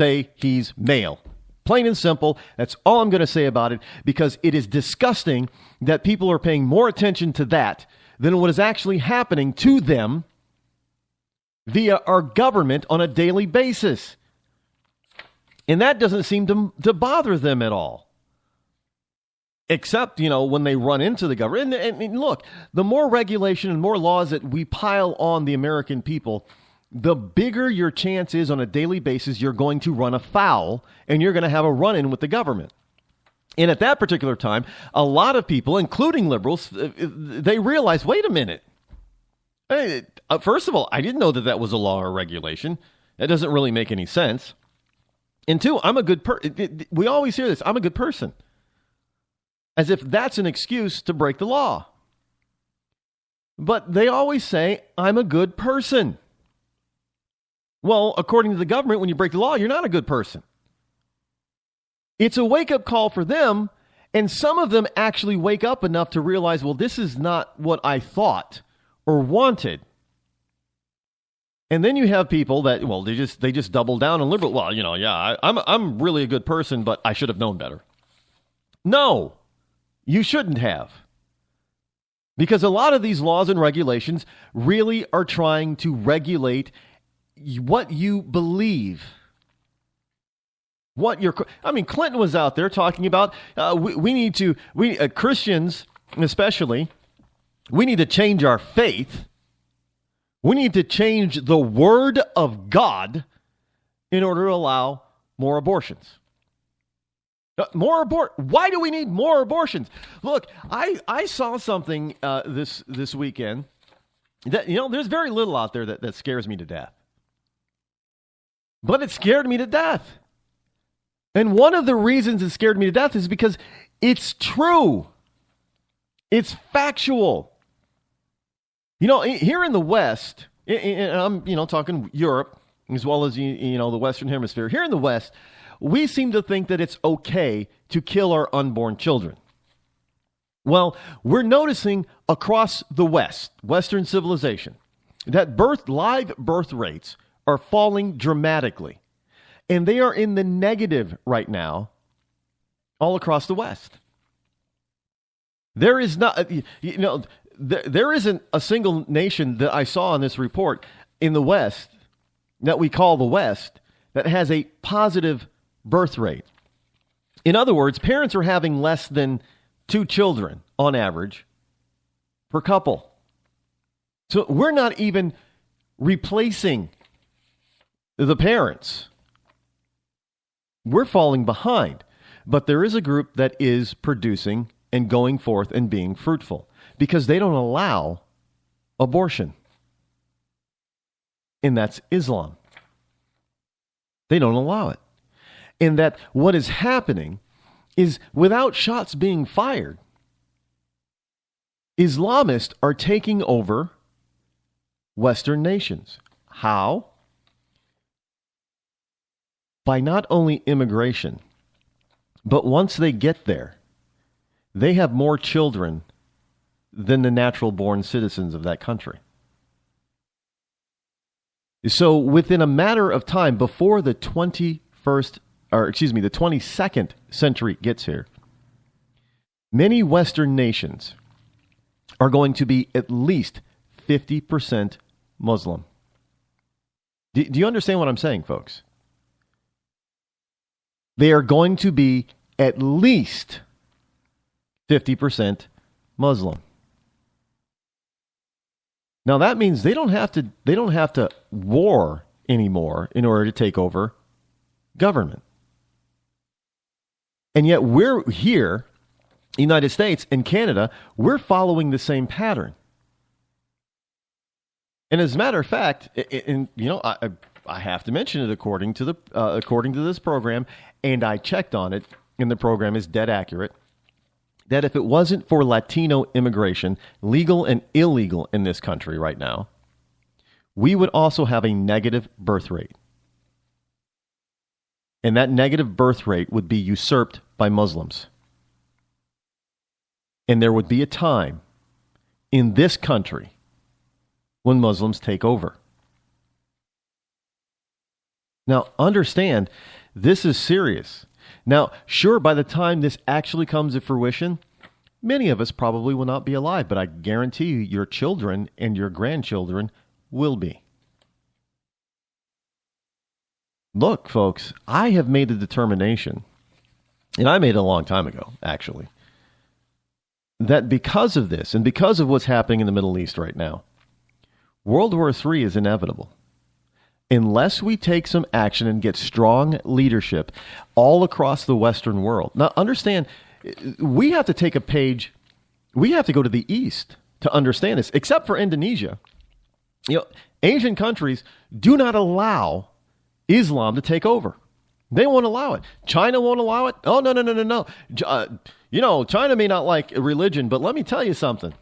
say he's male. Plain and simple. That's all I'm going to say about it, because it is disgusting that people are paying more attention to that than what is actually happening to them via our government on a daily basis. And that doesn't seem to bother them at all. Except, when they run into the government. And look, the more regulation and more laws that we pile on the American people, the bigger your chance is on a daily basis you're going to run afoul and you're going to have a run-in with the government. And at that particular time, a lot of people, including liberals, they realize, wait a minute. First of all, I didn't know that was a law or regulation. That doesn't really make any sense. And two, I'm a good person. We always hear this, I'm a good person. As if that's an excuse to break the law. But they always say, I'm a good person. Well, according to the government, when you break the law, you're not a good person. It's a wake-up call for them, and some of them actually wake up enough to realize, well, this is not what I thought or wanted. And then you have people that, well, they just double down on liberal. Well, I'm really a good person, but I should have known better. No, you shouldn't have. Because a lot of these laws and regulations really are trying to regulate what you believe. Clinton was out there talking about Christians especially, we need to change our faith. We need to change the word of God in order to allow more abortions. Why do we need more abortions? Look, I saw something this weekend that, there's very little out there that scares me to death. But it scared me to death. And one of the reasons it scared me to death is because it's true. It's factual. Here in the West, and I'm, talking Europe as well as, the Western Hemisphere. Here in the West, we seem to think that it's okay to kill our unborn children. Well, we're noticing across the West, Western civilization, that live birth rates are falling dramatically. And they are in the negative right now all across the West. There is not, there isn't a single nation that I saw in this report in the West that we call the West that has a positive birth rate. In other words, parents are having less than 2 children on average per couple. So we're not even replacing the parents. We're falling behind. But there is a group that is producing and going forth and being fruitful because they don't allow abortion. And that's Islam. They don't allow it. And that what is happening is without shots being fired, Islamists are taking over Western nations. How? By not only immigration, but once they get there, they have more children than the natural-born citizens of that country. So within a matter of time, before the 22nd century gets here, many Western nations are going to be at least 50% Muslim. Do you understand what I'm saying, folks? They are going to be at least 50% Muslim. Now that means they don't have to war anymore in order to take over government. And yet we're here, United States and Canada, we're following the same pattern. And as a matter of fact, I have to mention it according to this program, and I checked on it, and the program is dead accurate, that if it wasn't for Latino immigration, legal and illegal in this country right now, we would also have a negative birth rate. And that negative birth rate would be usurped by Muslims. And there would be a time in this country when Muslims take over. Now, understand, this is serious. Now, sure, by the time this actually comes to fruition, many of us probably will not be alive, but I guarantee you your children and your grandchildren will be. Look, folks, I have made a determination, and I made it a long time ago, actually, that because of this and because of what's happening in the Middle East right now, World War III is inevitable. Unless we take some action and get strong leadership all across the Western world. Now, understand, we have to take a page. We have to go to the East to understand this, except for Indonesia. Asian countries do not allow Islam to take over. They won't allow it. China won't allow it. Oh, no. China may not like religion, but let me tell you something.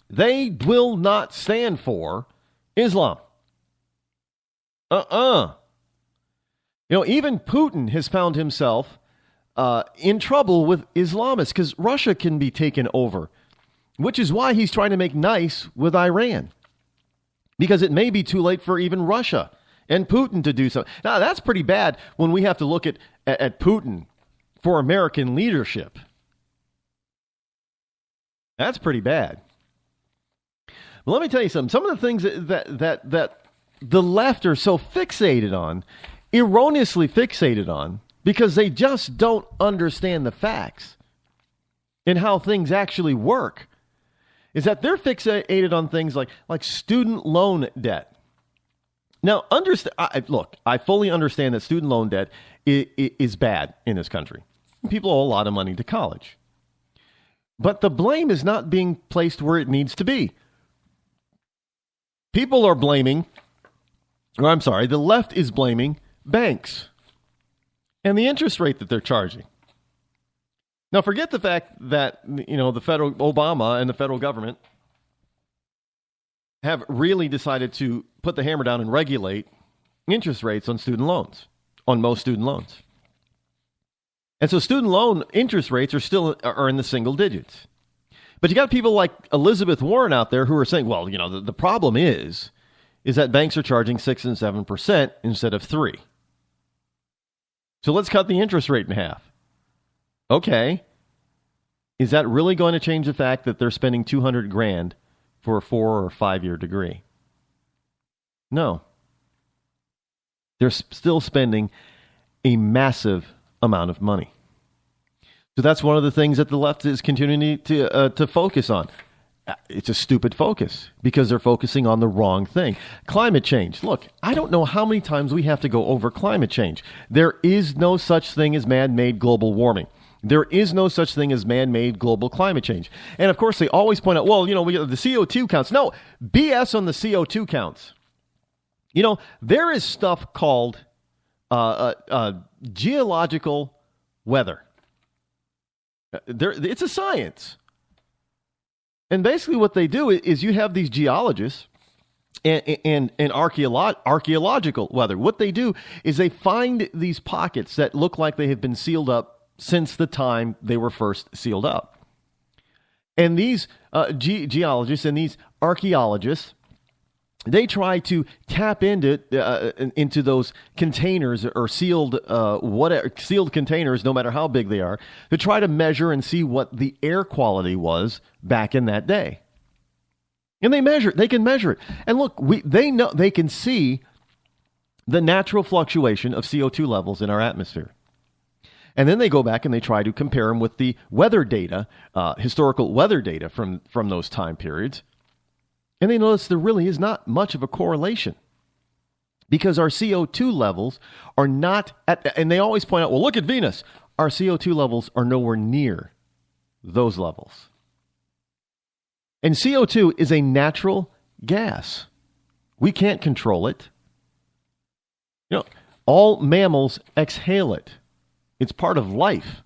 They will not stand for Islam. Even Putin has found himself in trouble with Islamists because Russia can be taken over, which is why he's trying to make nice with Iran, because it may be too late for even Russia and Putin to do so. Now, that's pretty bad when we have to look at Putin for American leadership. That's pretty bad. But let me tell you something. Some of the things that the left are so fixated on, erroneously fixated on, because they just don't understand the facts and how things actually work, is that they're fixated on things like student loan debt. Now, I fully understand that student loan debt is bad in this country. People owe a lot of money to college. But the blame is not being placed where it needs to be. People are blaming, the left is blaming banks and the interest rate that they're charging. Now, forget the fact that, the federal Obama and the federal government have really decided to put the hammer down and regulate interest rates on student loans, on most student loans. And so student loan interest rates are in the single digits. But you got people like Elizabeth Warren out there who are saying, well, the problem is that banks are charging 6 and 7% instead of 3%. So let's cut the interest rate in half. Okay. Is that really going to change the fact that they're spending $200,000 for a 4 or 5 year degree? No. They're still spending a massive amount of money. So that's one of the things that the left is continuing to focus on. It's a stupid focus because they're focusing on the wrong thing. Climate change. Look, I don't know how many times we have to go over climate change. There is no such thing as man-made global warming. There is no such thing as man-made global climate change. And of course, they always point out, well, we got the CO2 counts. No, BS on the CO2 counts. There is stuff called geological weather. It's a science. And basically what they do is you have these geologists and archaeological weather. What they do is they find these pockets that look like they have been sealed up since the time they were first sealed up. And these geologists and these archaeologists, they try to tap into those containers or sealed containers, no matter how big they are, to try to measure and see what the air quality was back in that day. And they can measure it. And look, they can see the natural fluctuation of CO2 levels in our atmosphere. And then they go back and they try to compare them with the weather data, historical weather data from those time periods. And they notice there really is not much of a correlation because our CO2 levels are not and they always point out, well, look at Venus. Our CO2 levels are nowhere near those levels. And CO2 is a natural gas. We can't control it. All mammals exhale it. It's part of life.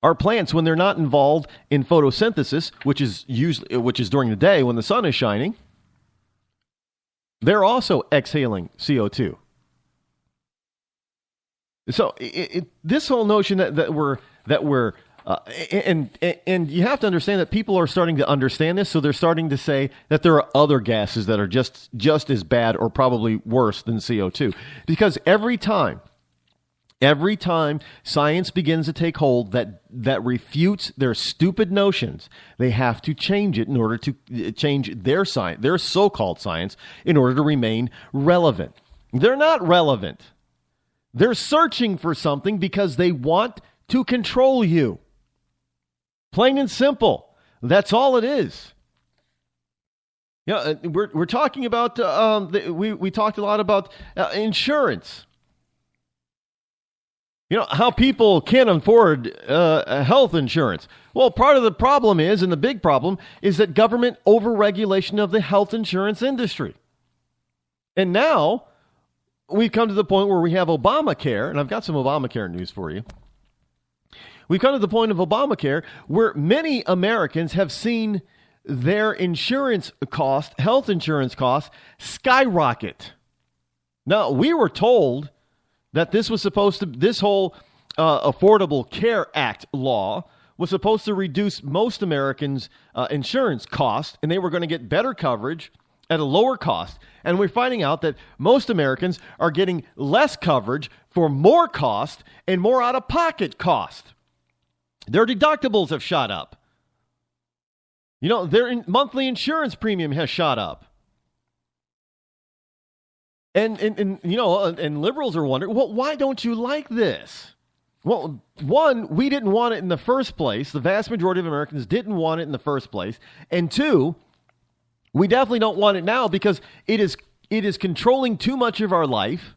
Our plants, when they're not involved in photosynthesis, which is during the day when the sun is shining, they're also exhaling CO2. So this whole notion that we're And you have to understand that people are starting to understand this, so they're starting to say that there are other gases that are just as bad or probably worse than CO2. Because every time science begins to take hold that refutes their stupid notions, they have to change it in order to change their science, their so-called science, in order to remain relevant. They're not relevant. They're searching for something because they want to control you. Plain and simple. That's all it is. Yeah, we're talking about we talked a lot about insurance. You know, how people can't afford health insurance. Well, part of the problem is, and the big problem, is that government overregulation of the health insurance industry. And now we've come to the point where we have Obamacare, and I've got some Obamacare news for you. We've come to the point of Obamacare where many Americans have seen their insurance cost, health insurance costs, skyrocket. Now, we were told that this whole Affordable Care Act law was supposed to reduce most Americans' insurance costs, and they were going to get better coverage at a lower cost. And we're finding out that most Americans are getting less coverage for more cost and more out-of-pocket cost. Their deductibles have shot up. You know, their monthly insurance premium has shot up. And you know, and liberals are wondering, well, why don't you like this? Well, one, we didn't want it in the first place. The vast majority of Americans didn't want it in the first place. And two, we definitely don't want it now because it is controlling too much of our life.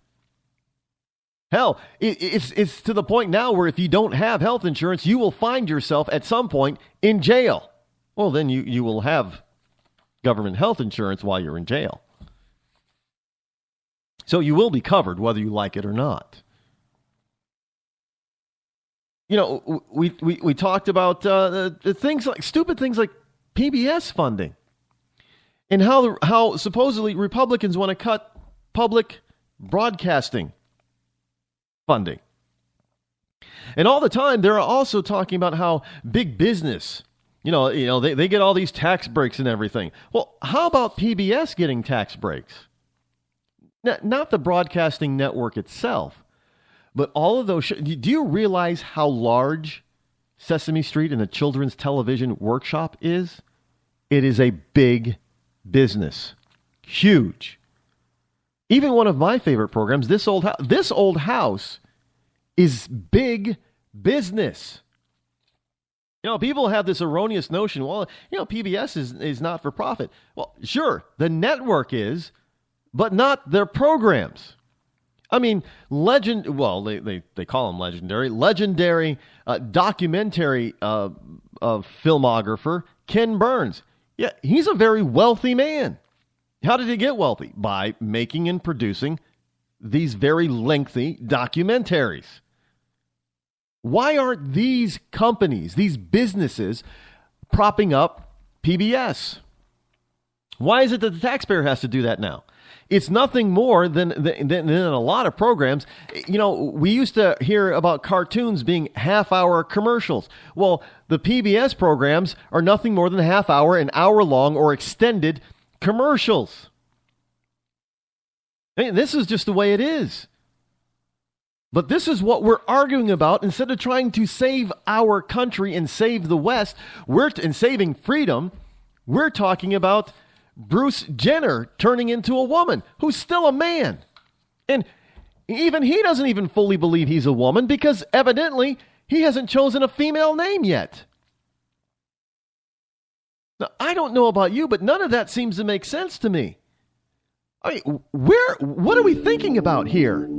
Hell, it's to the point now where if you don't have health insurance, you will find yourself at some point in jail. Well, then you will have government health insurance while you're in jail. So you will be covered whether you like it or not. You know, we talked about stupid things like PBS funding and how supposedly Republicans want to cut public broadcasting funding. And all the time, they're also talking about how big business, they get all these tax breaks and everything. Well, how about PBS getting tax breaks? Not the broadcasting network itself, but all of those. Do you realize how large Sesame Street and the Children's Television Workshop is? It is a big business. Huge. Even one of my favorite programs, This Old House, is big business. You know, people have this erroneous notion, well, PBS is not for profit. Well, sure, the network is, but not their programs. I mean, they call them legendary documentary filmographer Ken Burns. Yeah, he's a very wealthy man. How did he get wealthy? By making and producing these very lengthy documentaries. Why aren't these companies, these businesses, propping up PBS? Why is it that the taxpayer has to do that now? It's nothing more than a lot of programs. You know, we used to hear about cartoons being half-hour commercials. Well, the PBS programs are nothing more than half-hour, an hour-long, or extended commercials. I mean, this is just the way it is. But this is what we're arguing about. Instead of trying to save our country and save the West, and saving freedom, we're talking about Bruce Jenner turning into a woman who's still a man. And even he doesn't even fully believe he's a woman because evidently he hasn't chosen a female name yet. Now, I don't know about you, but none of that seems to make sense to me. I mean, what are we thinking about here?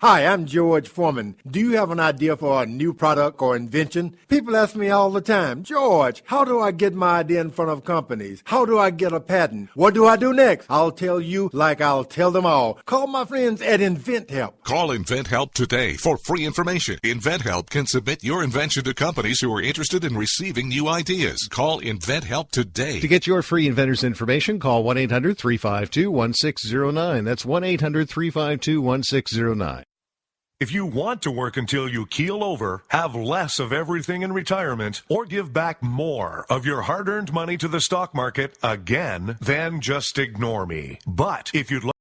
Hi, I'm George Foreman. Do you have an idea for a new product or invention? People ask me all the time, George, how do I get my idea in front of companies? How do I get a patent? What do I do next? I'll tell you like I'll tell them all. Call my friends at InventHelp. Call InventHelp today for free information. InventHelp can submit your invention to companies who are interested in receiving new ideas. Call InventHelp today. To get your free inventor's information, call 1-800-352-1609. That's 1-800-352-1609. If you want to work until you keel over, have less of everything in retirement, or give back more of your hard-earned money to the stock market again, then just ignore me. But if you'd like